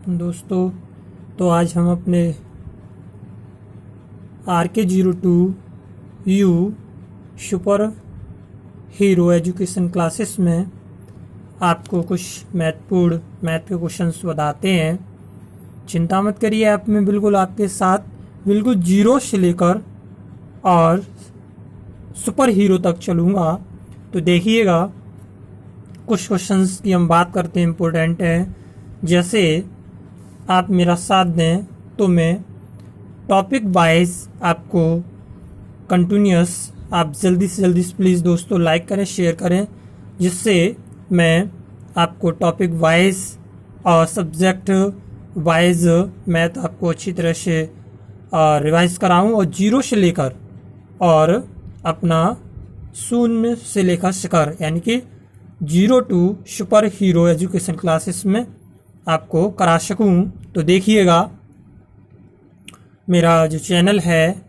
दोस्तों, तो आज हम अपने RK02U super hero education classes में आपको कुछ महत्वपूर्ण मैथ के क्वेश्चंस बताते हैं। चिंता मत करिए, आप मैं बिल्कुल आपके साथ बिल्कुल जीरो से लेकर और सुपर हीरो तक चलूँगा। तो देखिएगा, कुछ क्वेश्चंस की हम बात करते हैं, इम्पोर्टेंट है। जैसे आप मेरा साथ दें तो मैं टॉपिक वाइज आपको कंटिन्यूस, आप जल्दी से जल्दी प्लीज़ दोस्तों लाइक करें, शेयर करें, जिससे मैं आपको टॉपिक वाइज और सब्जेक्ट वाइज मैथ आपको अच्छी तरह से रिवाइज कराऊं और जीरो से लेकर और अपना शून्य से लेकर शिखर यानी कि 02 सुपर हीरो एजुकेशन क्लासेस में आपको करा सकूं। तो देखिएगा, मेरा जो चैनल है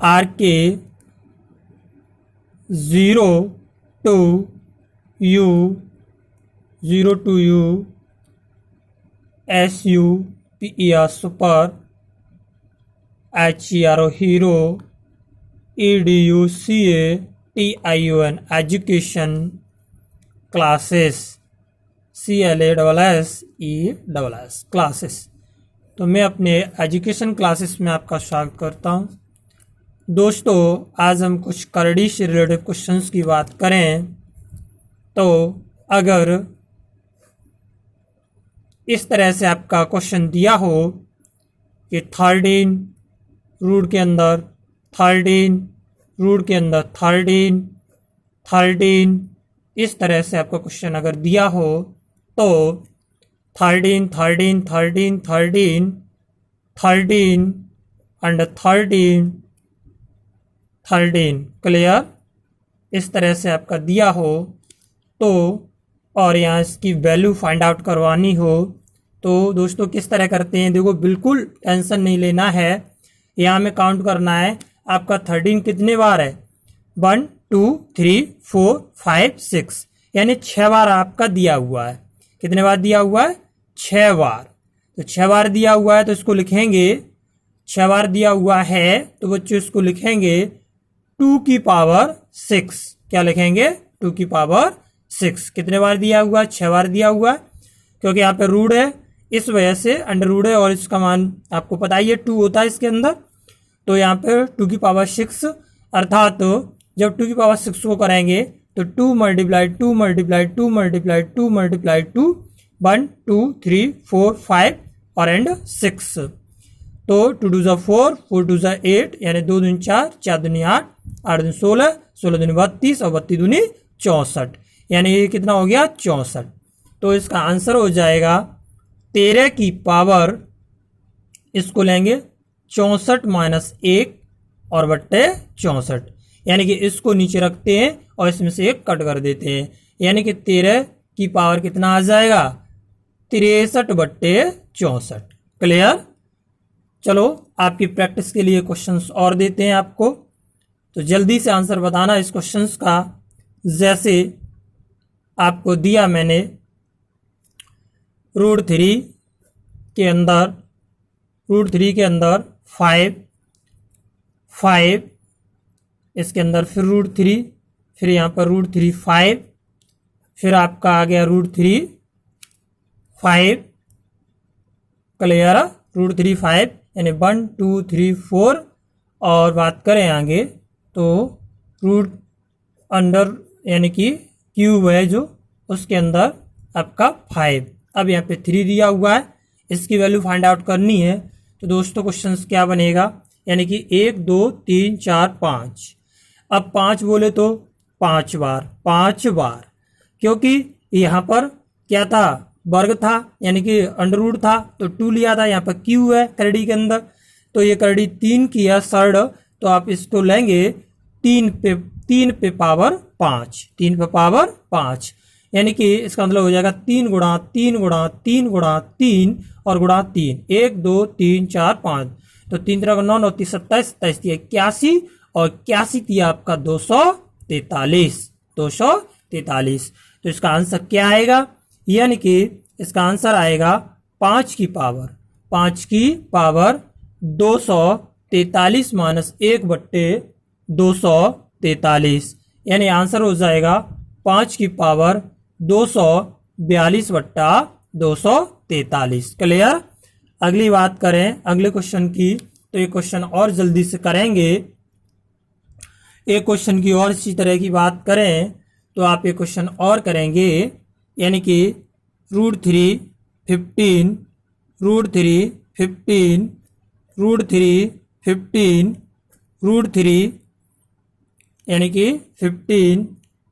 RK02U SUPER super HERO hero EDUCATION education classes CLASSESS classes. तो मैं अपने एजुकेशन क्लासेस में आपका स्वागत करता हूं। दोस्तों, आज हम कुछ करड़ी से रिलेटेड क्वेश्चंस की बात करें तो अगर इस तरह से आपका क्वेश्चन दिया हो कि 13 रूट के अंदर 13 रूट के अंदर 13 इस तरह से आपका क्वेश्चन अगर दिया हो तो 13 एंड 13 क्लियर, इस तरह से आपका दिया हो तो और यहाँ इसकी वैल्यू फाइंड आउट करवानी हो तो दोस्तों किस तरह करते हैं। देखो, बिल्कुल टेंशन नहीं लेना है, यहाँ में काउंट करना है आपका 13 कितने बार है, 1 2 3 4 5 6 यानी 6 बार आपका दिया हुआ है। कितने बार दिया हुआ है? 6 बार। तो 6 बार दिया हुआ है तो इसको लिखेंगे, 6 बार दिया हुआ है तो बच्चों इसको लिखेंगे 2 की पावर 6। क्या लिखेंगे? 2 की पावर 6। कितने बार दिया हुआ है? 6 बार दिया हुआ है, क्योंकि यहाँ पे रूट है इस वजह से अंडर रूट है और इसका मान आपको पता ही है 2 होता है इसके अंदर। तो यहाँ पे 2 की पावर 6 अर्थात जब 2 की पावर 6 को करेंगे तो 2 मल्टीप्लाई 2 मल्टीप्लाई 2 मल्टीप्लाई 2 मल्टीप्लाई 2 1 2 3 4 5 और एंड 6। तो 2 2 जा 4 4 2 जा 8 यानी 2 दूनी 4 4 दूनी 8 8 दूनी 16 16 दूनी 32 और 32 दूनी 64 यानी ये कितना हो गया? 64। तो इसका आंसर हो जाएगा 13 की पावर, इसको लेंगे 64 माइनस 1 और बट्टे 64 यानी कि इसको नीचे रखते हैं और इसमें से 1 कट कर देते हैं यानी कि 13 की पावर कितना आ जाएगा? 63 बट्टे 64। क्लियर? चलो आपकी प्रैक्टिस के लिए क्वेश्चंस और देते हैं आपको, तो जल्दी से आंसर बताना इस क्वेश्चंस का। जैसे आपको दिया मैंने रूट थ्री के अंदर 5 इसके अंदर फिर रूट 3, फिर यहाँ पर रूट 3 5, फिर आपका आ गया रूट 3 5। क्लियर? रूट 3 5 यानी 1 2 3 4 और बात करें आगे तो रूट अंडर यानी कि क्यूब है जो उसके अंदर आपका 5। अब यहाँ पे 3 दिया हुआ है, इसकी वैल्यू फाइंड आउट करनी है। तो दोस्तों क्वेश्चन क्या बनेगा, यानी कि 1 2 3 4 5। अब 5 बोले तो 5 बार, क्योंकि यहाँ पर क्या था? वर्ग था यानी कि अंडर रूट था तो 2 लिया था। यहाँ पर क्यू है करड़ी के अंदर, तो ये करड़ी 3 की है सर्ड, तो आप इसको लेंगे 3 पे पावर 5, 3 पे पावर 5 यानी कि इसका मतलब हो जाएगा 3 गुणा 3 गुणा 3 गुणा 3 और गुणा 3 1 2 3 4 5। तो 3 3 9 9 30 27 27 81 और 81 दिया आपका 243। तो इसका आंसर क्या आएगा? यानी कि इसका आंसर आएगा 5 की पावर 243 माइनस 1/243, यानी आंसर हो जाएगा 5 की पावर 242/243। क्लियर। अगली बात करें अगले क्वेश्चन की, तो ये क्वेश्चन और जल्दी से करेंगे। एक क्वेश्चन की और इसी तरह की बात करें तो आप ये क्वेश्चन और करेंगे, यानी कि √3 15 √3 15 √3 15 √3 यानी कि 15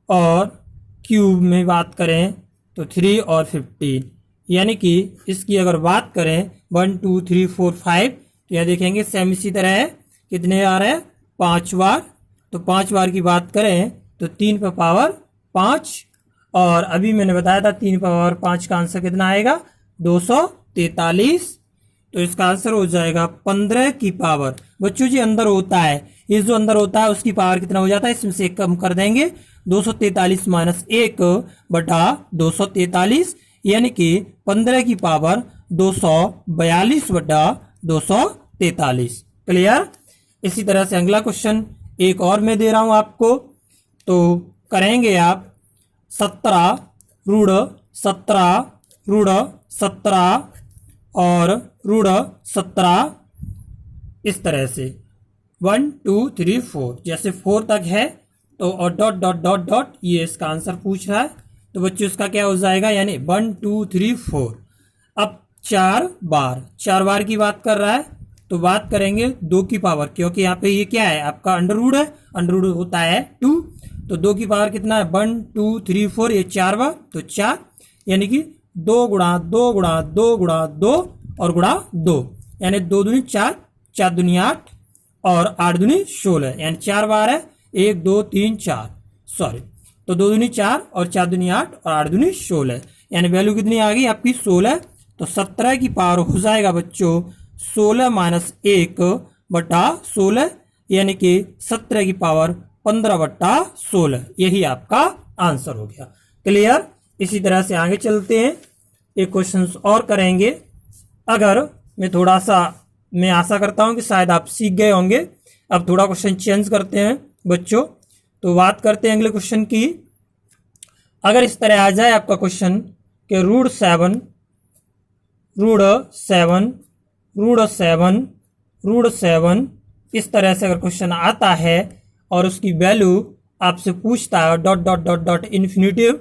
और क्यूब में बात करें तो 3 और 15, यानी कि इसकी अगर बात करें 1 2 3 4 5, तो यह देखेंगे सेम इसी तरह है। कितने आ रहे हैं? 5 बार। तो 5 बार की बात करें तो 3 पर पावर 5, और अभी मैंने बताया था 3 पर पावर 5 का आंसर कितना आएगा? 243। तो इसका आंसर हो जाएगा 15 की पावर, बच्चों जी अंदर होता है, ये जो अंदर होता है उसकी पावर कितना हो जाता है, इसमें से एक कम कर देंगे, 243 माइनस 1/243, यानी कि 15 की पावर 242/243। क्लियर। इसी तरह से अगला क्वेश्चन एक और मैं दे रहा हूं आपको, तो करेंगे आप 17 √17 और √17 इस तरह से 1 2 3 4, जैसे 4 तक है तो और डॉट डॉट डॉट डॉट, ये इसका आंसर पूछ रहा है। तो बच्चों इसका क्या हो जाएगा, यानी 1 2 3 4। अब 4 बार की बात कर रहा है, तो बात करेंगे 2 की पावर, क्योंकि यहाँ पे ये क्या है आपका अंडर रूट है, अंडर रूट होता है 2, तो 2 की पावर कितना है 1 2 3 4, ये 4 बार, तो 4, यानी कि 2 गुणा 2 गुणा 2 गुणा 2 और गुणा 2, यानी 2 दूनी 4, 4 दूनी 8 और 8 दूनी 16, यानी 4 बार है, 1 2 3 4, सॉरी, तो 2 दूनी 4 और 4 दूनी 8 और 8 दूनी 16, यानी वैल्यू कितनी आ गई आपकी 16। तो 17 की पावर हो जाएगा बच्चों 16 माइनस 1/16, यानी कि 17 की पावर 15/16, यही आपका आंसर हो गया। क्लियर। इसी तरह से आगे चलते हैं, एक क्वेश्चन और करेंगे। अगर मैं आशा करता हूं कि शायद आप सीख गए होंगे। अब थोड़ा क्वेश्चन चेंज करते हैं बच्चों, तो बात करते हैं अगले क्वेश्चन की। अगर इस तरह आ जाए आपका क्वेश्चन कि √7 इस तरह से अगर क्वेश्चन आता है और उसकी वैल्यू आपसे पूछता है dot dot dot dot infinitive,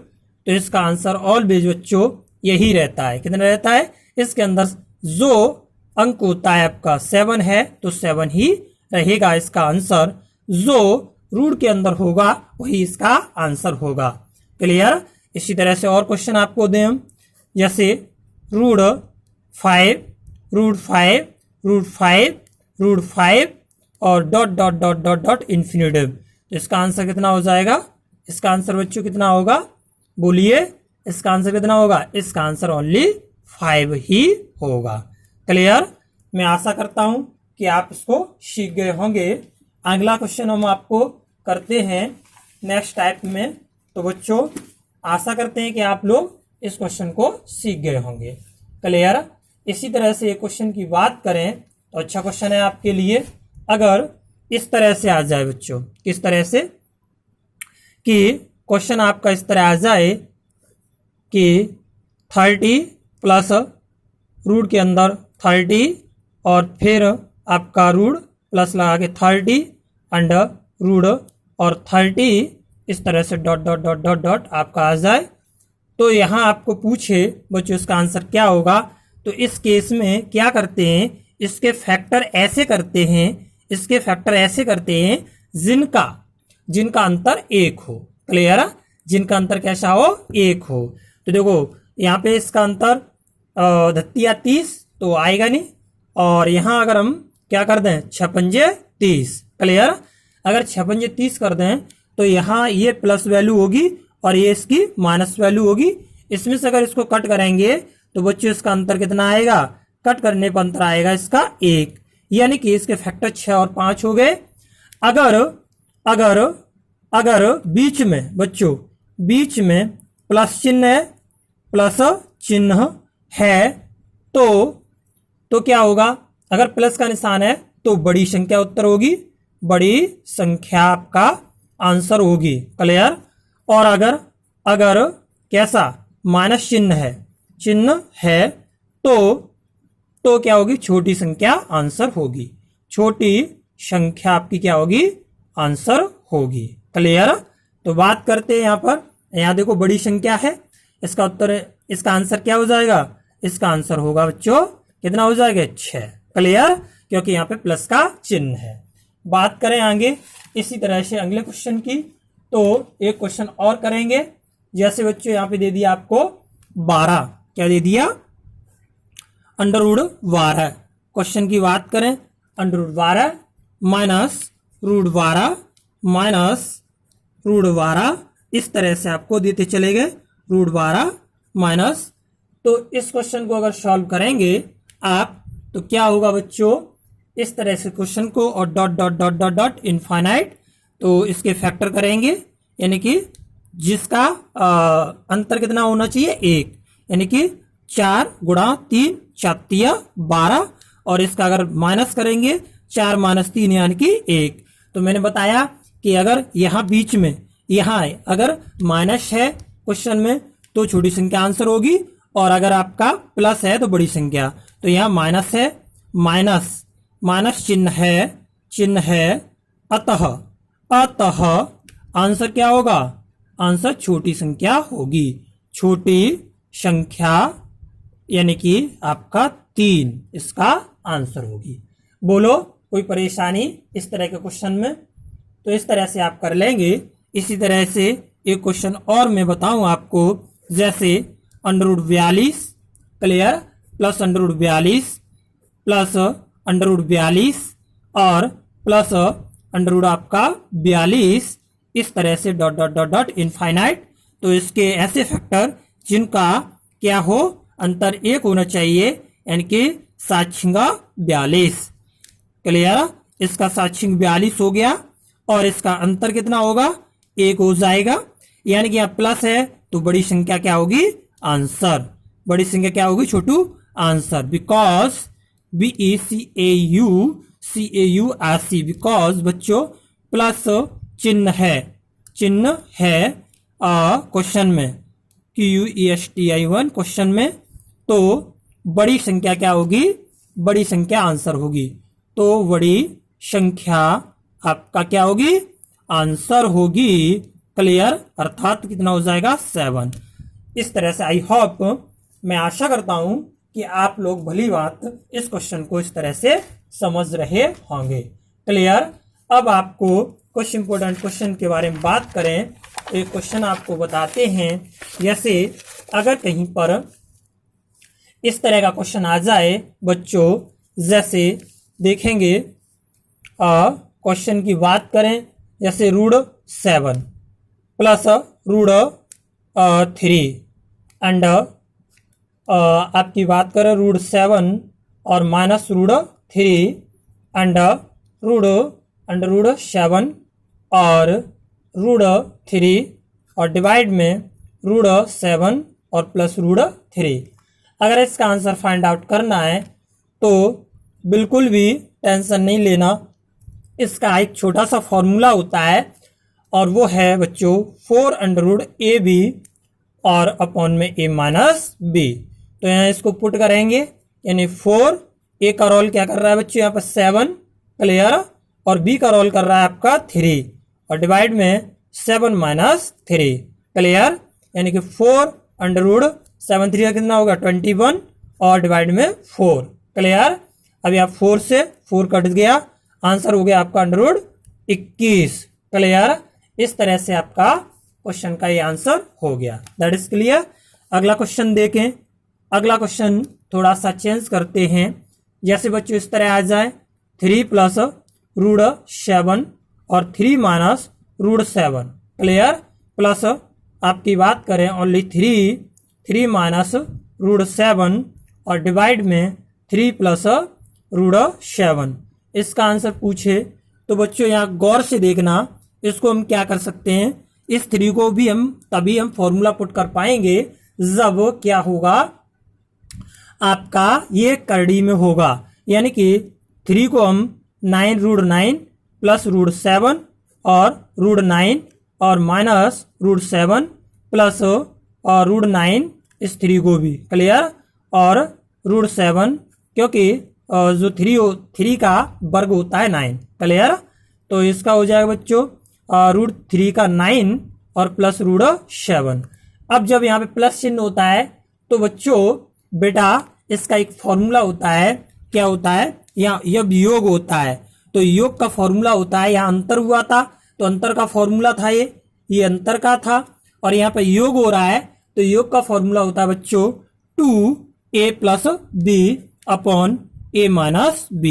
तो इसका आंसर ऑलवेज बच्चों यही रहता है। कितना रहता है? इसके अंदर जो अंक होता है आपका 7 है, तो 7 ही रहेगा इसका आंसर, जो रूट के अंदर होगा वही इसका आंसर होगा। क्लियर। इसी तरह से और क्वेश्चन आपको दें हम, जैसे √5 और dot dot dot dot dot infinitive, तो इसका आंसर कितना हो जाएगा? इसका आंसर बच्चों कितना होगा? बोलिए, इसका आंसर कितना होगा? इसका आंसर ओनली 5 ही होगा। क्लियर। मैं आशा करता हूं कि आप इसको सीख गए होंगे। अगला क्वेश्चन हम आपको करते हैं नेक्स्ट टाइप में, तो बच्चों आशा करते हैं कि आप लोग इस क्वेश्चन को सीख गए होंगे। क्लियर। इसी तरह से क्वेश्चन की बात करें तो अच्छा क्वेश्चन है आपके लिए। अगर इस तरह से आ जाए बच्चों, किस तरह से कि क्वेश्चन आपका इस तरह आ जाए कि 30 प्लस रूट के अंदर 30 और फिर आपका रूट प्लस लगा के 30 अंडर रूट और 30 इस तरह से dot dot dot dot dot आपका आ जाए, तो यहाँ आपको पूछे बच्चों इसका आंसर क्या होगा। तो इस केस में क्या करते हैं, इसके फैक्टर ऐसे करते हैं जिनका अंतर 1 हो। क्लियर। जिनका अंतर कैसा हो? 1 हो। तो देखो यहाँ पे इसका अंतर 30 तो आएगा नहीं, और यहाँ अगर हम क्या कर दें 6×5 30। क्लियर। अगर 6×5 30 कर दें तो यहाँ ये प्लस वैल्यू होगी और ये इसकी माइनस वैल्यू होगी। इसमें से अगर इसको कट करेंगे तो बच्चों इसका अंतर कितना आएगा? कट करने पर अंतर आएगा इसका 1, यानी कि इसके फैक्टर 6 और 5 हो गए। अगर बीच में बच्चों बीच में प्लस चिन्ह है तो क्या होगा, अगर प्लस का निशान है तो बड़ी संख्या उत्तर होगी, बड़ी संख्या आपका आंसर होगी। क्लियर। और अगर अगर कैसा माइनस चिन्ह है तो क्या होगी, छोटी संख्या आंसर होगी, छोटी संख्या आपकी क्या होगी, आंसर होगी। क्लियर। तो बात करते हैं यहाँ देखो बड़ी संख्या है, इसका आंसर क्या हो जाएगा, इसका आंसर होगा बच्चों कितना हो जाएगा, 6। क्लियर, क्योंकि यहाँ पे प्लस का चिन्ह है। बात करें आगे इसी तरह से अगले क्वेश्चन की, तो एक क्वेश्चन और करेंगे। जैसे बच्चों यहाँ पे दे दिया आपको 12, क्या दे दिया, √12। क्वेश्चन की बात करें, √12 माइनस √12 इस तरह से आपको देते चले गए, √12 माइनस। तो इस क्वेश्चन को अगर सॉल्व करेंगे आप तो क्या होगा बच्चों, इस तरह से क्वेश्चन को और dot dot dot dot dot infinite, तो इसके फैक्टर करेंगे, यानी कि जिसका अंतर कितना होना चाहिए, 1, यानी कि 4 गुणा 3 4 12, और इसका अगर माइनस करेंगे 4 - 3 यानी कि 1। तो मैंने बताया कि अगर यहाँ बीच में यहाँ अगर माइनस है क्वेश्चन में तो छोटी संख्या आंसर होगी, और अगर आपका प्लस है तो बड़ी संख्या। तो यहाँ माइनस है, माइनस चिन्ह है, अतः आंसर क्या होगा, आंसर छोटी संख्या होगी, छोटी संख्या यानी कि आपका 3 इसका आंसर होगी। बोलो कोई परेशानी इस तरह के क्वेश्चन में, तो इस तरह से आप कर लेंगे। इसी तरह से एक क्वेश्चन और मैं बताऊं आपको, जैसे √42, क्लियर, प्लस √42 प्लस √42 और प्लस √ आपका 42, इस तरह से dot dot dot dot infinite. तो इसके ऐसे फैक्टर जिनका क्या हो, अंतर 1 होना चाहिए, यानी कि 7×42। क्लियर, इसका 7×42 हो गया, और इसका अंतर कितना होगा, 1 हो जाएगा, यानी कि यहाँ प्लस है तो बड़ी संख्या क्या होगी, आंसर, बड़ी संख्या क्या होगी, छोटू आंसर, बिकॉज BECAUCAURC, बिकॉज बच्चों प्लस चिन्ह है क्वेश्चन में, QUESTI1 क्वेश्चन में, तो बड़ी संख्या क्या होगी, बड़ी संख्या आंसर होगी, तो बड़ी संख्या आपका क्या होगी, आंसर होगी। क्लियर, अर्थात कितना हो जाएगा, 7। इस तरह से आई होप, मैं आशा करता हूं कि आप लोग भली बात इस क्वेश्चन को इस तरह से समझ रहे होंगे। क्लियर। अब आपको कुछ इंपॉर्टेंट क्वेश्चन के बारे में बात करें, एक क्वेश्चन आपको बताते हैं। जैसे अगर कहीं पर इस तरह का क्वेश्चन आ जाए बच्चों, जैसे देखेंगे क्वेश्चन की बात करें, जैसे √7 प्लस √3 एंड आपकी बात करें √7 और माइनस √3 एंड √7 और √3 और डिवाइड में √7 और प्लस √3। अगर इसका आंसर फाइंड आउट करना है तो बिल्कुल भी टेंशन नहीं लेना, इसका एक छोटा सा फॉर्मूला होता है, और वो है बच्चों 4√AB और अपॉन में A - B। तो यहाँ इसको पुट करेंगे, यानी 4, A का रोल क्या कर रहा है बच्चों, यहाँ पर 7, क्लियर, और B का रोल कर रहा है आपका 3, और डिवाइड में 7 - 3, क्लियर, यानी कि 4√7 3 कितना होगा 21, और डिवाइड में 4, क्लियर। अभी आप 4 से 4 कट गया, आंसर हो गया आपका √21, क्लियर। इस तरह से आपका क्वेश्चन का ये आंसर हो गया, दैट इज क्लियर। अगला क्वेश्चन देखें, अगला क्वेश्चन थोड़ा सा चेंज करते हैं। जैसे बच्चों इस तरह आ जाए 3 प्लस √7 और 3 माइनस √7, क्लियर, प्लस आपकी बात करें ओनली 3 माइनस √7 और डिवाइड में 3 प्लस √7। इसका आंसर पूछे तो बच्चों यहाँ गौर से देखना, इसको हम क्या कर सकते हैं, इस 3 को भी हम तभी फॉर्मूला पुट कर पाएंगे जब क्या होगा, आपका ये करड़ी में होगा, यानी कि 3 को हम 9√9 प्लस √7 और √9 और माइनस √7 प्लस और √9 इस 3 को भी क्लियर, और √7 क्योंकि जो 3 का वर्ग होता है 9 क्लियर। तो इसका हो जाएगा बच्चों √3 का 9 और प्लस √7। अब जब यहाँ पे प्लस चिन्ह होता है तो बच्चों बेटा इसका एक फॉर्मूला होता है, क्या होता है, यहाँ जब योग होता है तो योग का फॉर्मूला होता है, यहाँ अंतर हुआ था तो अंतर का फॉर्मूला था ये अंतर का था, और यहाँ पे योग हो रहा है तो योग का फॉर्मूला होता है बच्चों 2a plus b upon a minus b,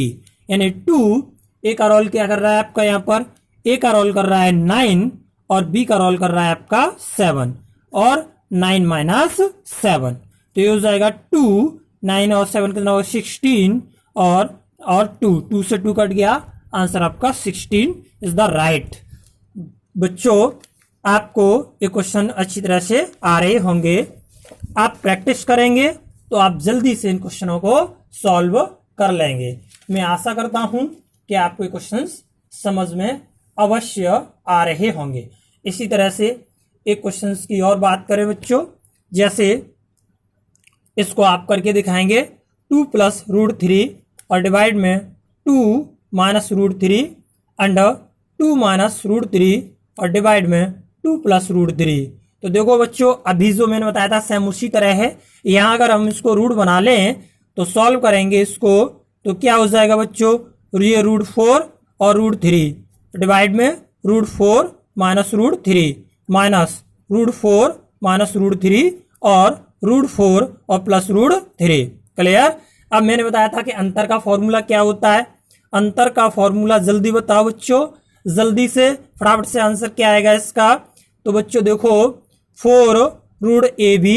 यानी 2a का रोल क्या कर रहा है आपका, यहाँ पर a का रोल कर रहा है 9 और b का रोल कर रहा है आपका 7 और 9 माइनस 7, तो ये हो जाएगा 2, 9 और 7 कितना होगा 16 और 2 से 2 कट गया, आंसर आपका 16 इज द राइट। बच्चों आपको ये क्वेश्चन अच्छी तरह से आ रहे होंगे, आप प्रैक्टिस करेंगे तो आप जल्दी से इन क्वेश्चनों को सॉल्व कर लेंगे। मैं आशा करता हूं कि आपको ये क्वेश्चंस समझ में अवश्य आ रहे होंगे। इसी तरह से एक क्वेश्चंस की और बात करें बच्चों, जैसे इसको आप करके दिखाएंगे 2 प्लस √3 और डिवाइड में 2 माइनस √3 अंडर 2 माइनस √3 और डिवाइड में 2 प्लस √3। तो देखो बच्चों अभी जो मैंने बताया था सेम उसी तरह है, यहाँ अगर हम इसको रूट बना लें तो सॉल्व करेंगे इसको तो क्या हो जाएगा बच्चों, ये √4 और √3 डिवाइड में √4 माइनस √3 माइनस √4 माइनस √3 और √4 और प्लस √3 क्लियर। अब मैंने बताया था कि अंतर का फॉर्मूला क्या होता है, अंतर का फॉर्मूला जल्दी बताओ बच्चों, जल्दी से फटाफट से आंसर क्या आएगा इसका। तो बच्चों देखो 4√ab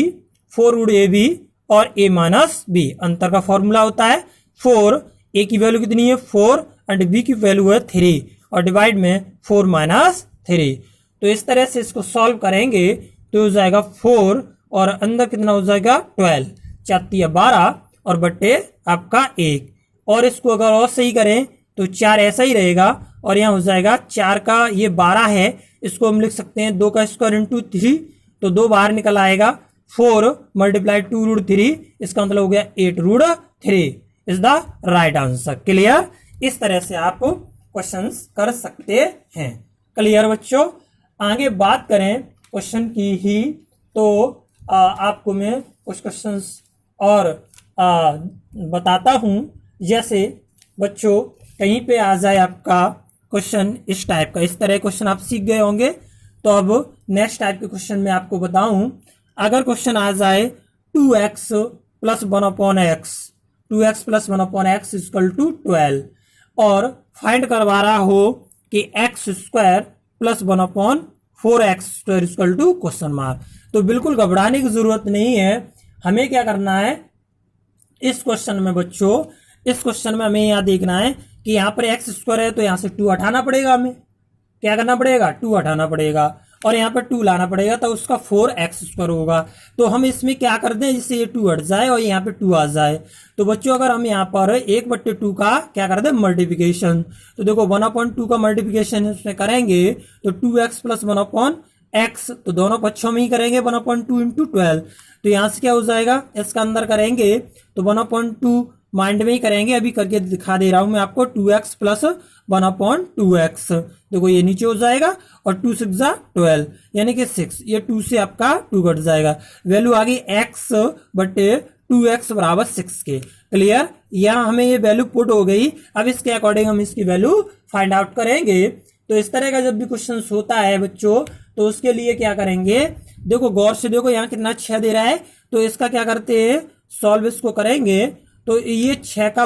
और a माइनस b अंतर का फॉर्मूला होता है 4, a की वैल्यू कितनी है 4 एंड b की वैल्यू है 3 और डिवाइड में 4 माइनस 3। तो इस तरह से इसको सॉल्व करेंगे तो हो जाएगा 4 और अंदर कितना हो जाएगा 12, 4 12 और बट्टे आपका 1, और इसको अगर और सही करें तो 4 ऐसा ही रहेगा और यहाँ हो जाएगा 4 का ये 12 है, इसको हम लिख सकते हैं 2 का स्क्वायर इंटू 3, तो 2 बाहर निकल आएगा 4 मल्टीप्लाई 2√3, इसका मतलब हो गया 8√3 is the right answer. Clear, इस तरह से आप क्वेश्चंस कर सकते हैं। क्लियर बच्चों, आगे बात करें क्वेश्चन की ही तो आपको मैं कुछ क्वेश्चंस और बताता हूं। जैसे बच्चों कहीं पे आ जाए आपका क्वेश्चन इस टाइप का, इस तरह क्वेश्चन आप सीख गए होंगे, तो अब नेक्स्ट टाइप के क्वेश्चन में आपको बताऊं। अगर क्वेश्चन आ जाए 2x plus 1/x 2x plus 1/x equal to 12 और फाइंड करवा रहा हो कि x² plus 1/4x² equal to question mark, तो बिल्कुल घबराने की जरूरत नहीं है। हमें क्या करना है इस क्वेश्चन में बच्चों, इस क्वेश्चन में हमें यहाँ देखना है कि यहाँ पर x² है तो यहाँ से 2 हटाना पड़ेगा, हमें क्या करना पड़ेगा 2 हटाना पड़ेगा और यहाँ पर 2 लाना पड़ेगा तो उसका 4x² होगा। तो हम इसमें क्या कर दें जिससे ये 2 हट जाए और यहाँ पे 2 आ जाए। तो बच्चों अगर हम यहाँ पर 1/2 का क्या कर दें मल्टीप्लिकेशन, तो देखो 1/2 का मल्टीप्लिकेशन इसमें करेंगे तो 2x प्लस 1/x, तो दोनों पक्षों में ही करेंगे 1/2 इंटू 12, तो यहाँ से क्या हो जाएगा इसका अंदर करेंगे तो 1/2 माइंड में ही करेंगे, अभी करके दिखा दे रहा हूं मैं आपको 2x प्लस 1/2x, देखो ये नीचे हो जाएगा और 2 6 12 यानी कि 6, ये 2 से आपका 2 घट जाएगा, वैल्यू आ गई x/2x बराबर 6 के। क्लियर, यहाँ हमें ये वैल्यू पुट हो गई। अब इसके अकॉर्डिंग हम इसकी वैल्यू फाइंड आउट करेंगे। तो इस तरह का जब भी क्वेश्चन होता है बच्चों तो उसके लिए क्या करेंगे, देखो गौर से देखो यहाँ कितना 6 दे रहा है, तो इसका क्या करते हैं सॉल्व इसको करेंगे तो ये 6 का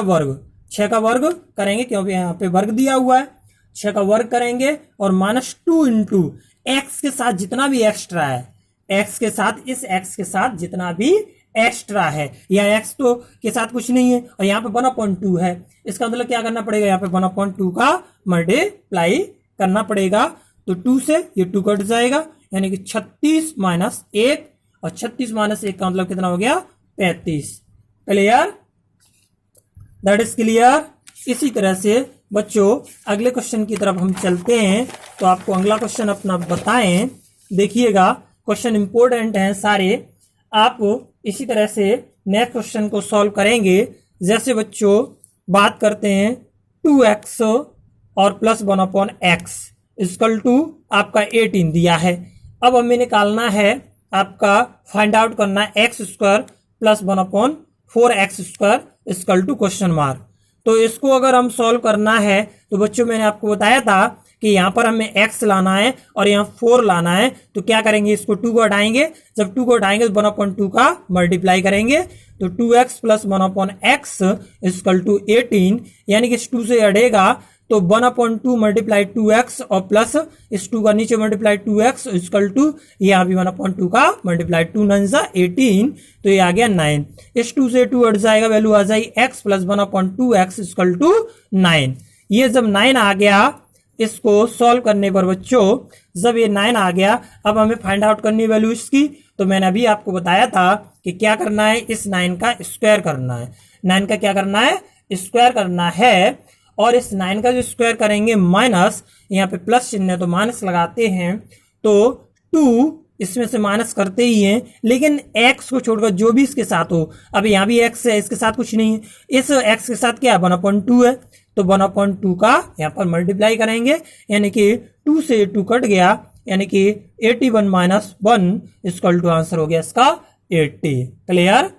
वर्ग करेंगे क्योंकि यहाँ पे वर्ग दिया हुआ है, 6 का वर्ग करेंगे और -2 इंटू एक्स के साथ जितना भी एक्स्ट्रा है, एक्स के साथ इस एक्स के साथ जितना भी एक्स्ट्रा है, यहाँ एक्स तो के साथ कुछ नहीं है और यहाँ पे 1/2 है, इसका मतलब क्या करना पड़ेगा यहाँ पे 1/2 का मल्टीप्लाई करना पड़ेगा, तो 2 से ये 2 कट जाएगा यानी कि 36 - 1 और 36 - 1 का मतलब कितना हो गया 35। Clear, that is clear. इसी तरह से बच्चों अगले क्वेश्चन की तरफ हम चलते हैं। तो आपको अगला क्वेश्चन अपना बताएं, देखिएगा क्वेश्चन इंपॉर्टेंट हैं सारे। आप इसी तरह से नेक्स्ट क्वेश्चन को सॉल्व करेंगे। जैसे बच्चों बात करते हैं 2x और प्लस 1/x इक्वल टू आपका 18 दिया है। अब हमें निकालना है, आपका फाइंड आउट करना है x square plus 1/4x square equal to question mark. तो इसको अगर हम सॉल्व करना है तो बच्चों मैंने आपको बताया था कि यहाँ पर हमें x लाना है और यहाँ 4 लाना है। तो क्या करेंगे, इसको 2 को हटाएंगे, जब 2 को हटाएंगे तो 1/2 का मल्टीप्लाई करेंगे। तो 2x plus 1/x equal to 18, यानी कि इस 2 से हटेगा तो 1/2 मल्टीप्लाई 2x और प्लस इस 2 का नीचे मल्टीप्लाई 2x इक्वल टू यहाँ भी 1/2 का मल्टीप्लाई 2 9 18, तो ये आ गया 9। इस 2 से 2 हट जाएगा, वैल्यू आ जाएगी x plus 1/2x equal to 9। ये जब 9 आ गया, इसको सॉल्व करने पर बच्चों जब ये 9 आ गया, अब हमें फाइंड आउट करनी है वैल्यू इसकी। तो मैंने अभी आपको बताया था कि क्या करना है, इस 9 का स्क्वायर करना है। 9 का क्या करना है, स्क्वायर करना है। और इस 9 का जो स्क्वायर करेंगे माइनस, यहाँ पे प्लस चिन्ह है तो माइनस लगाते हैं। तो 2 इसमें से माइनस करते ही हैं, लेकिन x को छोड़कर जो भी इसके साथ हो, अब यहाँ भी x है, इसके साथ कुछ नहीं है, इस x के साथ क्या 1/2 है, तो 1/2 का यहाँ पर मल्टीप्लाई करेंगे, यानी कि 2 से 2 कट गया, यानी कि 81 माइनस 1 इक्वल टू आंसर हो गया इसका 80। क्लियर।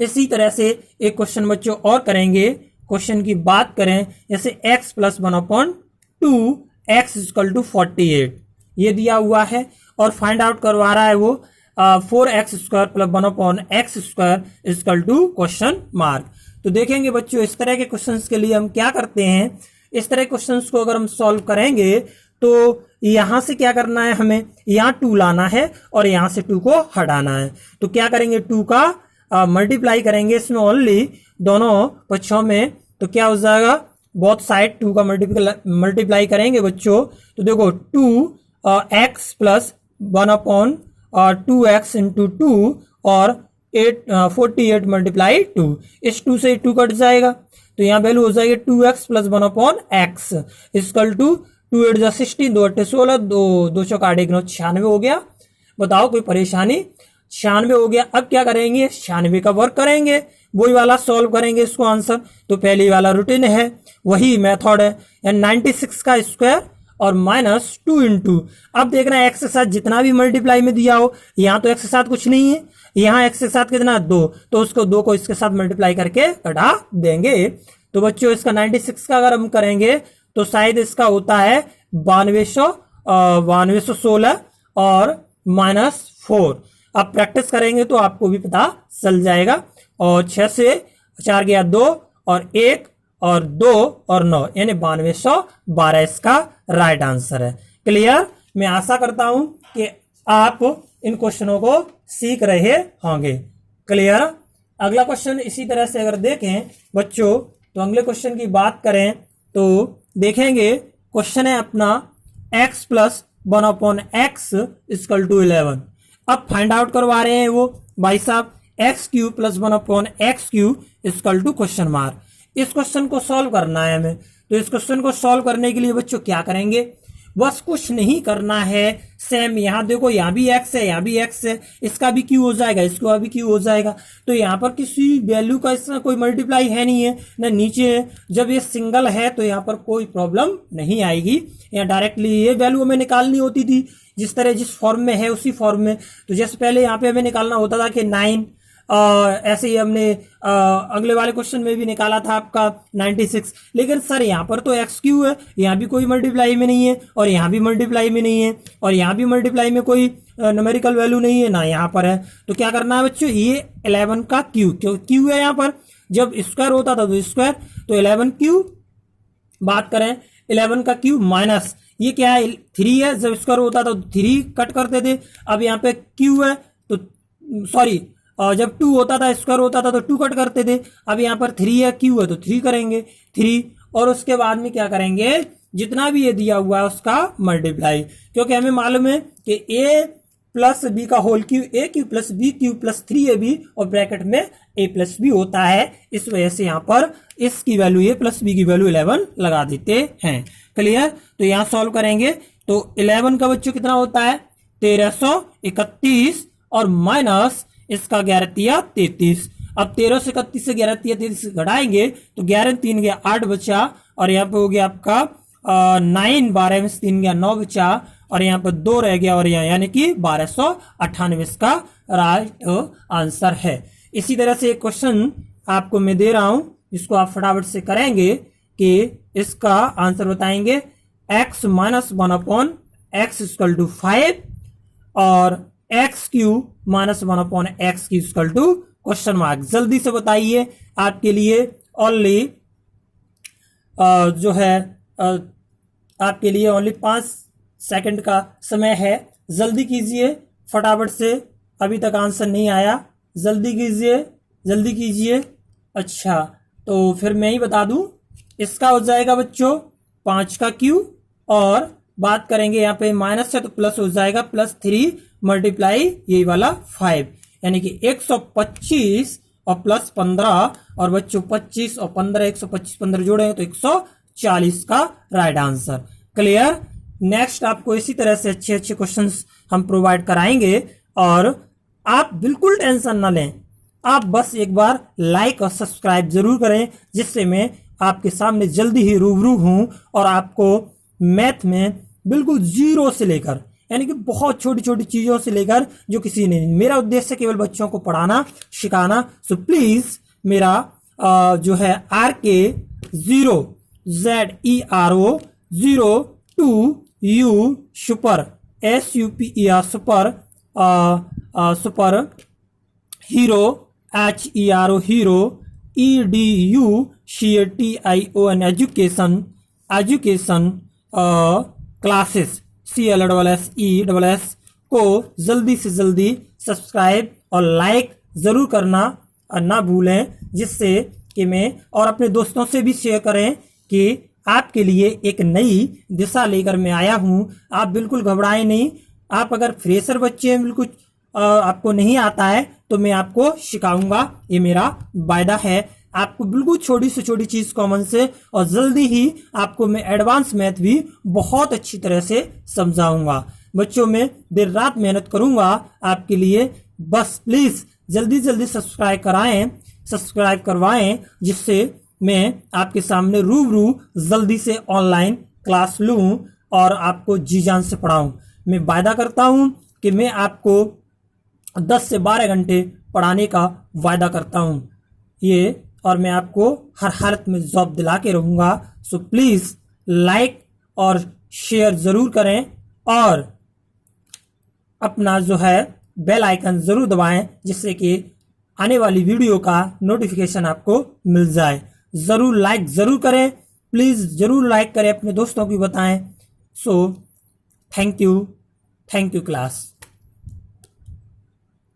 इसी तरह से एक क्वेश्चन बच्चों और करेंगे। क्वेश्चन की बात करें, जैसे x plus 1/2 x equal to 48 ये दिया हुआ है और फाइंड आउट करवा रहा है वो 4x square plus 1/x square equal to question mark. तो देखेंगे बच्चों इस तरह के क्वेश्चंस के लिए हम क्या करते हैं, इस तरह के क्वेश्चंस को अगर हम सॉल्व करेंगे तो यहां से क्या करना है, हमें यहाँ 2 लाना है और यहां से 2 को हटाना है। तो क्या करेंगे, 2 का मल्टीप्लाई करेंगे इसमें ओनली दोनों पक्षों में, तो क्या हो जाएगा, बोथ साइड 2 का मल्टीप्लाई करेंगे बच्चों। तो देखो 2x प्लस 1/2x इंटू 2 और 48 मल्टीप्लाई 2, इस 2 से 2 कट जाएगा, तो यहाँ वैल्यू हो जाएगी 2x plus 1/x equal to 2 8 जा 16, 2 8 16, 2 चौका 8 9 96 हो गया। बताओ कोई परेशानी, 96 हो गया। अब क्या करेंगे, 96 का वर्क करेंगे, वही वाला सॉल्व करेंगे इसको आंसर। तो पहले वाला रूटीन है, वही मेथड है, यानी 96 का स्क्वायर और माइनस 2 इंटू, अब देखना है एक्स के साथ जितना भी मल्टीप्लाई में दिया हो, यहाँ तो एक्स के साथ कुछ नहीं है, यहाँ एक्स के साथ कितना 2, तो उसको 2 को इसके साथ मल्टीप्लाई करके घटा देंगे। तो बच्चों इसका 96 का अगर हम करेंगे तो शायद इसका होता है 9216 और माइनस 4। अब प्रैक्टिस करेंगे तो आपको भी पता चल जाएगा। और 6 से 4 गया 2 और 1 और 2 और 9, यानी 9212 इसका राइट आंसर है। क्लियर। मैं आशा करता हूं कि आप इन क्वेश्चनों को सीख रहे होंगे। क्लियर। अगला क्वेश्चन इसी तरह से अगर देखें बच्चों, तो अगले क्वेश्चन की बात करें तो देखेंगे क्वेश्चन है अपना x plus 1/x equal to 11। अब फाइंड आउट करवा रहे हैं वो भाई साहब x cube plus 1/x cube equal to question mark. इस क्वेश्चन को सॉल्व करना है हमें। तो इस क्वेश्चन को सॉल्व करने के लिए बच्चों क्या करेंगे, बस कुछ नहीं करना है, सेम यहाँ देखो यहाँ भी x है, यहाँ भी x है, इसका भी q हो जाएगा, इसका भी q हो जाएगा। तो यहाँ पर किसी वैल्यू का इसमें कोई मल्टीप्लाई है नहीं है ना नीचे है, जब ये सिंगल है तो यहाँ पर कोई प्रॉब्लम नहीं आएगी। यहाँ डायरेक्टली ये वैल्यू हमें निकालनी होती थी जिस तरह जिस फॉर्म में है उसी फॉर्म में। तो जैसे पहले यहाँ पे हमें निकालना होता था कि 9, ऐसे ही हमने अगले वाले क्वेश्चन में भी निकाला था आपका 96, लेकिन सर यहाँ पर तो एक्स क्यू है, यहाँ भी कोई मल्टीप्लाई में नहीं है और यहाँ भी मल्टीप्लाई में नहीं है और यहाँ भी मल्टीप्लाई में कोई न्यूमेरिकल वैल्यू नहीं है ना यहाँ पर है। तो क्या करना है बच्चों, ये 11 का क्यू, क्यों क्यू है यहाँ पर, जब स्क्वायर होता था तो स्क्वायर, तो 11 क्यू बात करें 11 का क्यू माइनस ये क्या है 3 है, जब स्क्वायर होता था तो 3 कट करते थे, अब यहाँ पे क्यू है तो सॉरी जब 2 होता था स्क्वायर होता था तो 2 कट करते थे, अब यहाँ पर 3 है क्यू है तो 3 करेंगे 3, और उसके बाद में क्या करेंगे जितना भी ये दिया हुआ है उसका मल्टीप्लाई, क्योंकि हमें मालूम है कि ए प्लस बी का whole cube, A cube plus B cube plus 3ab और ब्रैकेट में ए प्लस बी होता है। इस वजह से यहाँ पर इसकी वैल्यू ए प्लस बी की वैल्यू 11 लगा देते हैं। क्लियर? तो यहाँ सॉल्व करेंगे तो 11 का बच्चों कितना होता है 1331 और माइनस इसका 11 33। अब 13 से 31 से 11 33 घटाएंगे तो 11 3 गया 8 बचा और यहाँ पे हो गया आपका 9, 12 में से 3 गया 9 बचा और यहाँ पर 2 रह गया और यहाँ यानी कि 1298 इसका राइट आंसर है। इसी तरह से एक क्वेश्चन आपको मैं दे रहा हूं जिसको आप फटाफट से करेंगे कि इसका आंसर बताएंगे। x minus 1/x equal to 5 और x क्यू माइनस 1/x की इक्वल टू क्वेश्चन मार्क। जल्दी से बताइए, आपके लिए ओनली जो है आपके लिए ओनली 5 सेकंड का समय है। जल्दी कीजिए फटाफट से, अभी तक आंसर नहीं आया, जल्दी कीजिए जल्दी कीजिए। अच्छा तो फिर मैं ही बता दूं, इसका हो जाएगा बच्चों 5 का क्यू और बात करेंगे यहाँ पे माइनस है तो प्लस हो जाएगा +3 मल्टीप्लाई यही वाला 5 यानी कि 125 और प्लस 15 और बच्चों 25 और 15 125 15 जोड़े हैं तो 140 का राइट आंसर। क्लियर? नेक्स्ट आपको इसी तरह से अच्छे अच्छे क्वेश्चंस हम प्रोवाइड कराएंगे और आप बिल्कुल टेंशन ना लें, आप बस एक बार लाइक और सब्सक्राइब जरूर करें जिससे मैं आपके सामने जल्दी ही रूबरू हूं और आपको मैथ में बिल्कुल जीरो से लेकर यानी कि बहुत छोटी छोटी चीजों से लेकर जो किसी ने नहीं, मेरा उद्देश्य केवल बच्चों को पढ़ाना सिखाना। सो प्लीज मेरा जो है RK0ZERO02U super SUPER super hero HERO hero EDUCATION education classes CLSS को जल्दी से जल्दी सब्सक्राइब और लाइक जरूर करना ना भूलें जिससे कि मैं और अपने दोस्तों से भी शेयर करें कि आपके लिए एक नई दिशा लेकर मैं आया हूं। आप बिल्कुल घबराएं नहीं, आप अगर फ्रेशर बच्चे हैं बिल्कुल आपको नहीं आता है तो मैं आपको सिखाऊंगा, ये मेरा वायदा है। आपको बिल्कुल छोटी से छोटी चीज कॉमन से और जल्दी ही आपको मैं एडवांस मैथ भी बहुत अच्छी तरह से समझाऊंगा। बच्चों में देर रात मेहनत करूंगा आपके लिए, बस प्लीज जल्दी जल्दी सब्सक्राइब करवाएं जिससे मैं आपके सामने रूबरू जल्दी से ऑनलाइन क्लास लूं और आपको जी जान से पढ़ाऊं। मैं वायदा करता हूं कि मैं आपको 10 से 12 घंटे पढ़ाने का वायदा करता हूं ये, और मैं आपको हर हालत में जॉब दिला के रहूंगा। सो प्लीज लाइक और शेयर जरूर करें और अपना जो है बेल आइकन जरूर दबाएं जिससे कि आने वाली वीडियो का नोटिफिकेशन आपको मिल जाए। जरूर लाइक जरूर करें, प्लीज जरूर लाइक करें, अपने दोस्तों को बताएं। So thank you class.